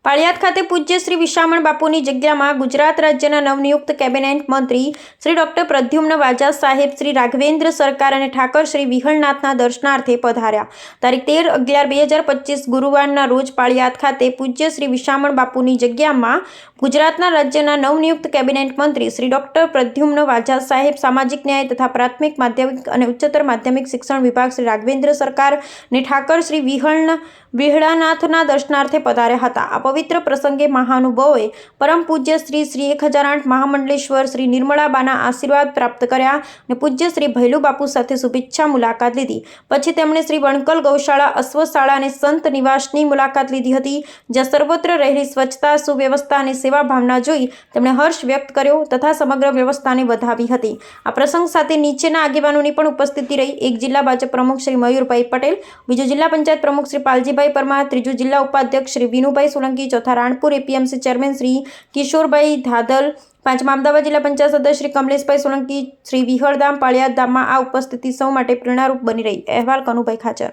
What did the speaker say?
પાળિયાદ ખાતે પૂજ્ય શ્રી વિશામણ બાપુની જગ્યામાં ગુજરાત રાજ્યના નવનિયુક્ત કેબિનેટ મંત્રી શ્રી ડોક્ટર પ્રદ્યુમ્ન વાજા સાહેબ, શ્રી રાઘવેન્દ્ર સરકાર અને ઠાકર શ્રી વિહળનાથના દર્શનાર્થે પધાર્યા. તારીખ 13/11/2025 ગુરુવારના રોજ પાળિયાદ ખાતે પૂજ્ય શ્રી વિશામણ બાપુની જગ્યામાં ગુજરાતના રાજ્યના નવનિયુક્ત કેબિનેટ મંત્રી શ્રી ડોક્ટર પ્રદ્યુમ્ન વાજા સાહેબ, સામાજિક ન્યાય તથા પ્રાથમિક, માધ્યમિક અને ઉચ્ચતર માધ્યમિક શિક્ષણ વિભાગ શ્રી રાઘવેન્દ્ર સરકાર અને ઠાકર શ્રી વિહળનાથના દર્શનાર્થે પધાર્યા હતા. આ પવિત્ર પ્રસંગે મહાનુભાવોએ પરમ પૂજ્ય શ્રી 1008 મહામંડલેશ્વર શ્રી નિર્મળાબાના આશીર્વાદ પ્રાપ્ત કર્યા અને પૂજ્ય શ્રી ભૈલુ બાપુ સાથે શુભેચ્છા મુલાકાત લીધી. પછી તેમણે શ્રી વણકલ ગૌશાળા, અશ્વશાળા અને સંત નિવાસની મુલાકાત લીધી હતી, જ્યાં સર્વત્ર રહેલી સ્વચ્છતા, સુવ્યવસ્થા અને સેવા ભાવના જોઈ તેમણે હર્ષ વ્યક્ત કર્યો તથા સમગ્ર વ્યવસ્થાને વધાવી હતી. આ પ્રસંગ સાથે નીચેના આગેવાનોની પણ ઉપસ્થિતિ રહી. એક જિલ્લા ભાજપ પ્રમુખ શ્રી મયુરભાઈ પટેલ, બીજો જિલ્લા પંચાયત પ્રમુખ શ્રી પાલજીભાઈ પરમાર, ત્રીજો જિલ્લા ઉપાધ્યક્ષ શ્રી વિનુભાઈ સોલંકી, ચોથા રાણપુર એપીએમસી ચેરમેન શ્રી કિશોરભાઈ ધાદલ, પાંચમા અમદાવાદ જિલ્લા પંચાયત સદસ્ય શ્રી કમલેશભાઈ સોલંકી, શ્રી વિહળધામ પાળિયાદ ધામમાં આ ઉપસ્થિતિ સૌ માટે પ્રેરણારૂપ બની રહી. અહેવાલ કનુભાઈ ખાચર.